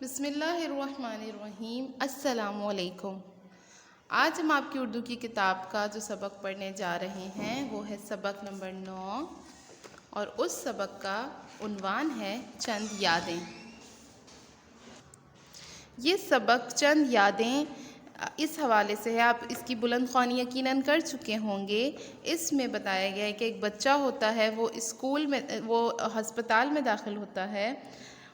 بسم اللہ الرحمن الرحیم۔ السلام علیکم۔ آج ہم آپ کی اردو کی کتاب کا جو سبق پڑھنے جا رہے ہیں وہ ہے سبق نمبر 9، اور اس سبق کا عنوان ہے چند یادیں۔ یہ سبق چند یادیں اس حوالے سے ہے، آپ اس کی بلند خوانی یقیناً کر چکے ہوں گے۔ اس میں بتایا گیا ہے کہ ایک بچہ ہوتا ہے، وہ ہسپتال میں داخل ہوتا ہے،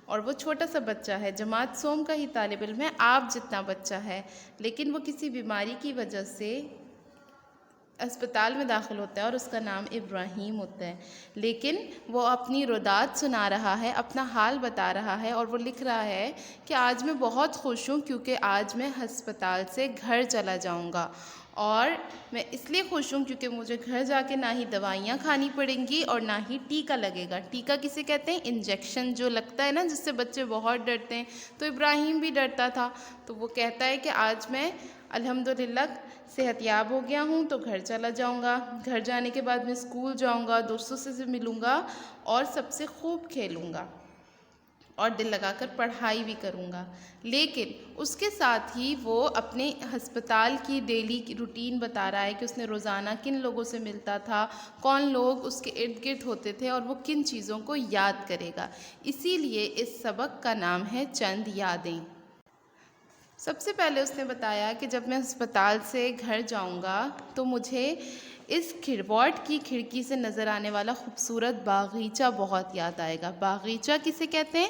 اور وہ چھوٹا سا بچہ ہے، جماعت سوم کا ہی طالب علم ہے، آپ جتنا بچہ ہے، لیکن وہ کسی بیماری کی وجہ سے اسپتال میں داخل ہوتا ہے اور اس کا نام ابراہیم ہوتا ہے، لیکن وہ اپنی رودات سنا رہا ہے، اپنا حال بتا رہا ہے، اور وہ لکھ رہا ہے کہ آج میں بہت خوش ہوں کیونکہ آج میں ہسپتال سے گھر چلا جاؤں گا، اور میں اس لیے خوش ہوں کیونکہ مجھے گھر جا کے نہ ہی دوائیاں کھانی پڑیں گی اور نہ ہی ٹیکا لگے گا۔ ٹیکا کسے کہتے ہیں؟ انجیکشن جو لگتا ہے نا، جس سے بچے بہت ڈرتے ہیں، تو ابراہیم بھی ڈرتا تھا، تو وہ کہتا ہے کہ آج میں الحمدللہ صحت یاب ہو گیا ہوں تو گھر چلا جاؤں گا، گھر جانے کے بعد میں اسکول جاؤں گا، دوستوں سے ملوں گا اور سب سے خوب کھیلوں گا اور دل لگا کر پڑھائی بھی کروں گا۔ لیکن اس کے ساتھ ہی وہ اپنے ہسپتال کی ڈیلی کی روٹین بتا رہا ہے کہ اس نے روزانہ کن لوگوں سے ملتا تھا، کون لوگ اس کے ارد گرد ہوتے تھے، اور وہ کن چیزوں کو یاد کرے گا۔ اسی لیے اس سبق کا نام ہے چند یادیں۔ سب سے پہلے اس نے بتایا کہ جب میں ہسپتال سے گھر جاؤں گا تو مجھے اس وارڈ کی کھڑکی سے نظر آنے والا خوبصورت باغیچہ بہت یاد آئے گا۔ باغیچہ کسے کہتے ہیں؟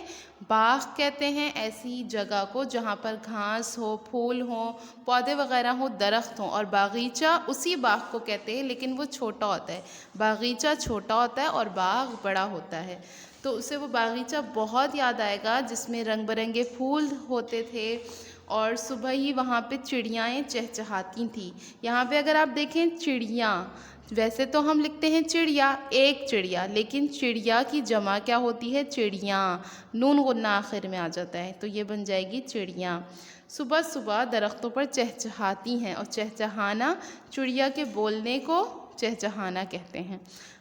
باغ کہتے ہیں ایسی جگہ کو جہاں پر گھاس ہو، پھول ہوں، پودے وغیرہ ہوں، درخت ہوں، اور باغیچہ اسی باغ کو کہتے ہیں، لیکن وہ چھوٹا ہوتا ہے۔ باغیچہ چھوٹا ہوتا ہے اور باغ بڑا ہوتا ہے، تو اسے وہ باغیچہ بہت یاد آئے گا جس میں رنگ برنگے پھول ہوتے تھے، اور صبح ہی وہاں پہ چڑیاں چہچہاتی تھیں۔ یہاں پہ اگر آپ دیکھیں چڑیاں، ویسے تو ہم لکھتے ہیں چڑیا، ایک چڑیا، لیکن چڑیا کی جمع کیا ہوتی ہے؟ چڑیاں، نون غنہ آخر میں آ جاتا ہے، تو یہ بن جائے گی چڑیاں۔ صبح صبح درختوں پر چہچہاتی ہیں، اور چہچہانا چڑیا کے بولنے کو چہچہانا کہتے ہیں۔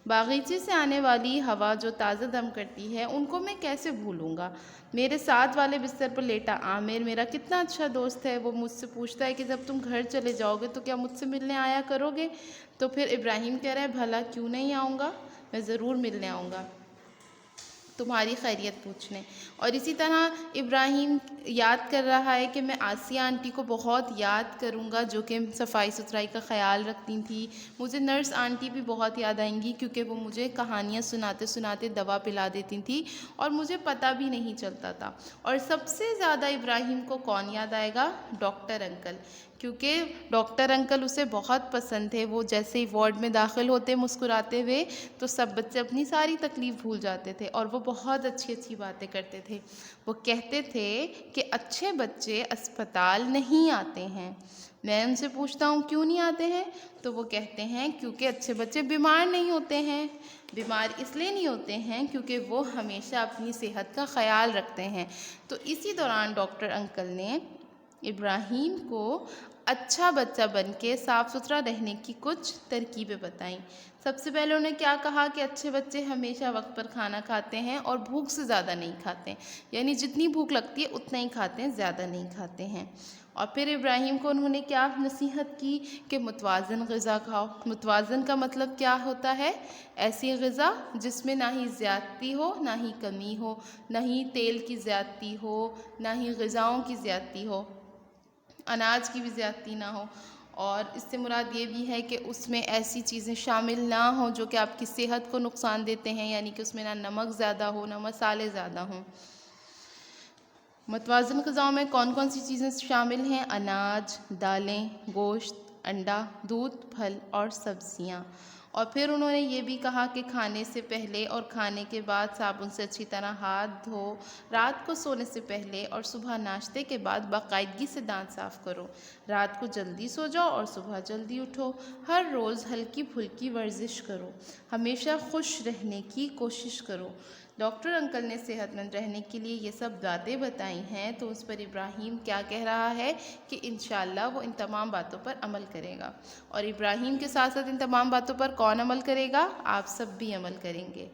باغیچے سے آنے والی ہوا جو تازہ دم کرتی ہے، ان کو میں کیسے بھولوں گا؟ میرے ساتھ والے بستر پر لیٹا عامر میرا کتنا اچھا دوست ہے، وہ مجھ سے پوچھتا ہے کہ جب تم گھر چلے جاؤ گے تو کیا مجھ سے ملنے آیا کرو گے؟ تو پھر ابراہیم کہہ رہا ہے بھلا کیوں نہیں آؤں گا، میں ضرور ملنے آؤں گا تمہاری خیریت پوچھنے۔ اور اسی طرح ابراہیم یاد کر رہا ہے کہ میں آسیہ آنٹی کو بہت یاد کروں گا جو کہ صفائی ستھرائی کا خیال رکھتی تھی۔ مجھے نرس آنٹی بھی بہت یاد آئیں گی کیونکہ وہ مجھے کہانیاں سناتے سناتے دوا پلا دیتی تھی اور مجھے پتہ بھی نہیں چلتا تھا۔ اور سب سے زیادہ ابراہیم کو کون یاد آئے گا؟ ڈاکٹر انکل، کیونکہ ڈاکٹر انکل اسے بہت پسند تھے۔ وہ جیسے ہی وارڈ میں داخل ہوتے مسکراتے ہوئے تو سب بچے اپنی ساری تکلیف بھول جاتے تھے، اور وہ بہت اچھی اچھی باتیں کرتے تھے۔ وہ کہتے تھے کہ اچھے بچے اسپتال نہیں آتے ہیں۔ میں ان سے پوچھتا ہوں کیوں نہیں آتے ہیں، تو وہ کہتے ہیں کیونکہ اچھے بچے بیمار نہیں ہوتے ہیں۔ بیمار اس لیے نہیں ہوتے ہیں کیونکہ وہ ہمیشہ اپنی صحت کا خیال رکھتے ہیں۔ تو اسی دوران ڈاکٹر انکل نے ابراہیم کو اچھا بچہ بن کے صاف ستھرا رہنے کی کچھ ترکیبیں بتائیں۔ سب سے پہلے انہوں نے کیا کہا کہ اچھے بچے ہمیشہ وقت پر کھانا کھاتے ہیں اور بھوک سے زیادہ نہیں کھاتے ہیں، یعنی جتنی بھوک لگتی ہے اتنا ہی کھاتے ہیں، زیادہ نہیں کھاتے ہیں۔ اور پھر ابراہیم کو انہوں نے کیا نصیحت کی کہ متوازن غذا کھاؤ۔ متوازن کا مطلب کیا ہوتا ہے؟ ایسی غذا جس میں نہ ہی زیادتی ہو نہ ہی کمی ہو، نہ ہی تیل کی زیادتی ہو نہ ہی غذاؤں کی زیادتی ہو، اناج کی بھی زیادتی نہ ہو، اور اس سے مراد یہ بھی ہے کہ اس میں ایسی چیزیں شامل نہ ہوں جو کہ آپ کی صحت کو نقصان دیتے ہیں، یعنی کہ اس میں نہ نمک زیادہ ہو نہ مسالے زیادہ ہوں۔ متوازن غذاؤں میں کون کون سی چیزیں شامل ہیں؟ اناج، دالیں، گوشت، انڈا، دودھ، پھل اور سبزیاں۔ اور پھر انہوں نے یہ بھی کہا کہ کھانے سے پہلے اور کھانے کے بعد صابن سے اچھی طرح ہاتھ دھو، رات کو سونے سے پہلے اور صبح ناشتے کے بعد باقاعدگی سے دانت صاف کرو، رات کو جلدی سو جاؤ اور صبح جلدی اٹھو، ہر روز ہلکی پھلکی ورزش کرو، ہمیشہ خوش رہنے کی کوشش کرو۔ ڈاکٹر انکل نے صحت مند رہنے کے لیے یہ سب باتیں بتائی ہیں، تو اس پر ابراہیم کیا کہہ رہا ہے کہ انشاءاللہ وہ ان تمام باتوں پر عمل کرے گا۔ اور ابراہیم کے ساتھ ساتھ ان تمام باتوں پر کون عمل کرے گا؟ آپ سب بھی عمل کریں گے۔